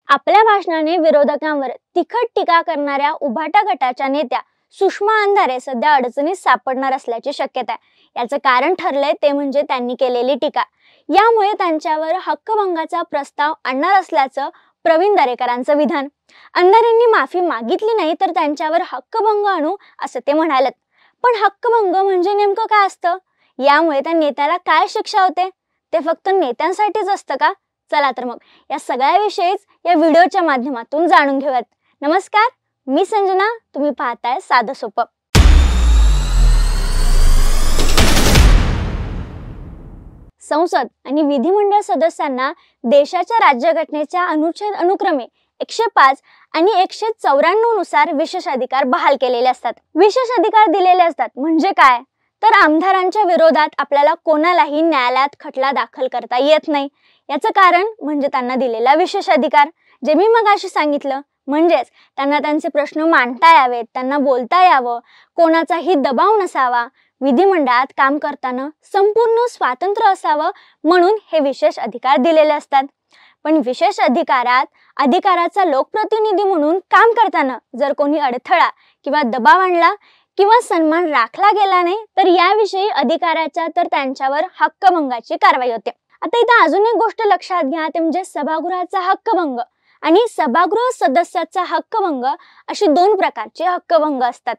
आपल्या भाषणाने विरोधकांवर तिखट टीका करणाऱ्या उभाटा गटाच्या नेत्या सुषमा अंधारे सध्या अडचणीत सापडणार असल्याची शक्यता आहे। याचं कारण ठरलंय ते म्हणजे त्यांनी केलेली टीका। यामुळे त्यांच्यावर हक्कभंगाचा प्रस्ताव आणणार असल्याचं प्रवीण दरेकरांचं विधान। अंधारेंनी माफी मागितली नाही तर त्यांच्यावर हक्कभंग आणू असं ते म्हणालेत। पण हक्कभंग म्हणजे नेमकं काय असतं? यामुळे त्या नेत्याला काय शिक्षा होते? ते फक्त नेत्यांसाठीच असतं का? चला तर मग या सगळ्याविषयीच या व्हिडिओच्या माध्यमातून जाणून घेऊयात। नमस्कार, मी संजना, तुम्ही पाहताय साधं सोपं। संसद आणि विधिमंडळ सदस्यांना देशाच्या राज्यघटनेच्या अनुच्छेद अनुक्रमे 105 आणि 194 नुसार विशेष अधिकार बहाल केलेले असतात। विशेष अधिकार दिलेले असतात म्हणजे काय? तर आमदारांच्या विरोधात आपल्याला कोणालाही न्यायालयात खटला दाखल करता येत नाही। याचं कारण म्हणजे त्यांना दिलेला विशेष अधिकार, जे मी मगाशी सांगितलं। म्हणजेच त्यांना त्यांचे प्रश्न मांडता यावेत, त्यांना बोलता यावं, कोणाचाही दबाव नसावा, विधिमंडळात काम करताना संपूर्ण स्वातंत्र्य असावं म्हणून हे विशेष अधिकार दिलेले असतात। पण विशेष अधिकाराचा लोकप्रतिनिधी म्हणून काम करताना जर कोणी अडथळा किंवा दबाव आणला किंवा सन्मान राखला गेला नाही तर याविषयी अधिकाराच्या तर त्यांच्यावर हक्कभंगाची कारवाई होते। आता इथे अजून एक गोष्ट लक्षात घ्या, ते म्हणजे सभागृहाचा हक्कभंग आणि सभागृह सदस्याचा हक्कभंग अशी दोन प्रकारचे हक्कभंग असतात।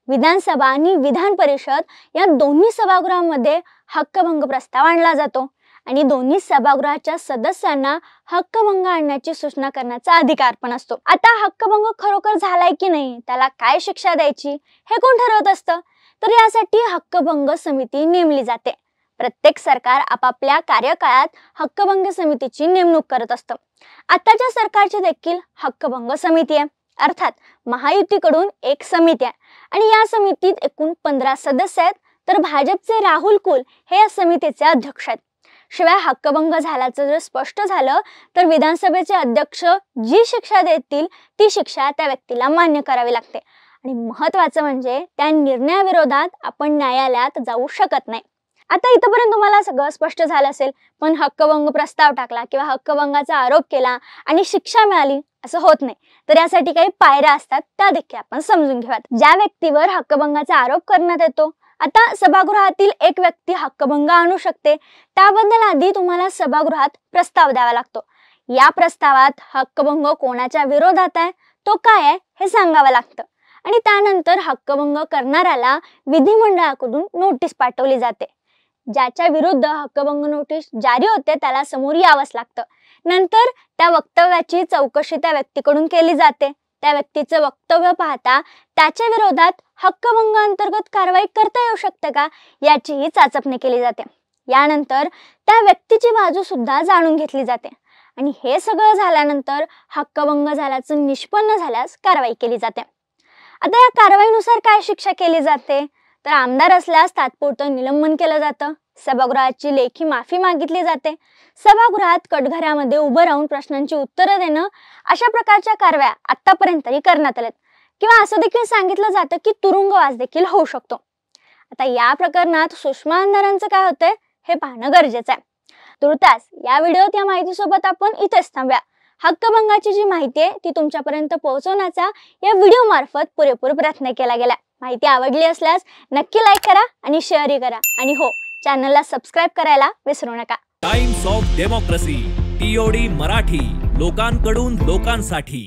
विधानसभा आणि विधान परिषद या दोन्ही सभागृहांमध्ये हक्कभंग प्रस्ताव आणला जातो आणि दोन्ही सभागृहाच्या सदस्यांना हक्कभंग आणण्याची सूचना करण्याचा अधिकार पण असतो। आता हक्कभंग खरोखर झालाय की नाही, त्याला काय शिक्षा द्यायची हे कोण ठरवत असतं? तर यासाठी हक्कभंग समिती नेमली जाते। प्रत्येक सरकार आपापल्या कार्यकाळात हक्कभंग समितीची नेमणूक करत असतं। आताच्या सरकारची देखील हक्कभंग समिती आहे, अर्थात महायुतीकडून एक समिती आहे आणि या समितीत एकूण 15 सदस्य आहेत, तर भाजपचे राहुल कुल हे या समितीचे अध्यक्ष आहेत। शिवाय हक्कभंग झाल्याचं जर स्पष्ट झालं तर विधानसभेचे अध्यक्ष जी शिक्षा देतील ती शिक्षा त्या व्यक्तीला मान्य करावी लागते आणि महत्त्वाचं म्हणजे त्या निर्णयाविरोधात आपण न्यायालयात जाऊ शकत नाही। आता इथपर्यंत तुम्हाला सगळं स्पष्ट झालं असेल, पण हक्कभंग प्रस्ताव टाकला किंवा हक्कभंगाचा आरोप केला आणि शिक्षा मिळाली असं होत नाही। तर यासाठी काही पायऱ्या असतात, त्या देखील आपण समजून घेऊयात। ज्या व्यक्तीवर हक्कभंगाचा आरोप करण्यात येतो, आता सभागृहातील एक व्यक्ती हक्कभंग आणू शकते, त्याबद्दल आधी तुम्हाला सभागृहात प्रस्ताव द्यावा लागतो। या प्रस्तावात हक्कभंग कोणाच्या विरोधात आहे, तो काय आहे हे सांगावं लागतं आणि त्यानंतर हक्कभंग करणाऱ्याला विधिमंडळाकडून नोटीस पाठवली जाते। ज्याच्या विरुद्ध हक्कभंग नोटीस जारी होते त्याला समोर यावंच लागतं। नंतर त्या वक्तव्याची चौकशी त्या व्यक्तीकडून केली जाते। त्या व्यक्तीचं वक्तव्य पाहता त्याच्या विरोधात हक्कभंग अंतर्गत कारवाई करता येऊ शकते का याचीही चाचपणी केली जाते। यानंतर त्या व्यक्तीची बाजू सुद्धा जाणून घेतली जाते आणि हे सगळं झाल्यानंतर हक्कभंग झाल्याचं निष्पन्न झाल्यास कारवाई केली जाते। आता या कारवाईनुसार काय शिक्षा केली जाते? तर आमदार असल्यास तात्पुरतं निलंबन केलं जातं, सभागृहाची लेखी माफी मागितली जाते, सभागृहात कटघऱ्यामध्ये उभं राहून प्रश्नांची उत्तरं देणं अशा प्रकारच्या कारवाया आतापर्यंतही करण्यात आल्यात किंवा असं देखील सांगितलं जातं की तुरुंगवास देखील होऊ शकतो। आता या प्रकरणात सुषमा अंधारेंचं काय होतंय हे पाहणं गरजेचं आहे। तुर्तास या व्हिडिओत या माहितीसोबत आपण इथेच थांबूया। हक्कभंगाची जी माहिती आहे ती तुमच्यापर्यंत पोहोचवण्याचा या व्हिडिओ मार्फत पुरेपूर प्रयत्न केला गेला। माहिती आवडली असल्यास नक्की लाईक करा आणि शेअरही करा आणि हो, चॅनलला सबस्क्राइब करायला विसरू नका। Times of democracy TOD Marathi, लोकांकडून लोकांसाठी।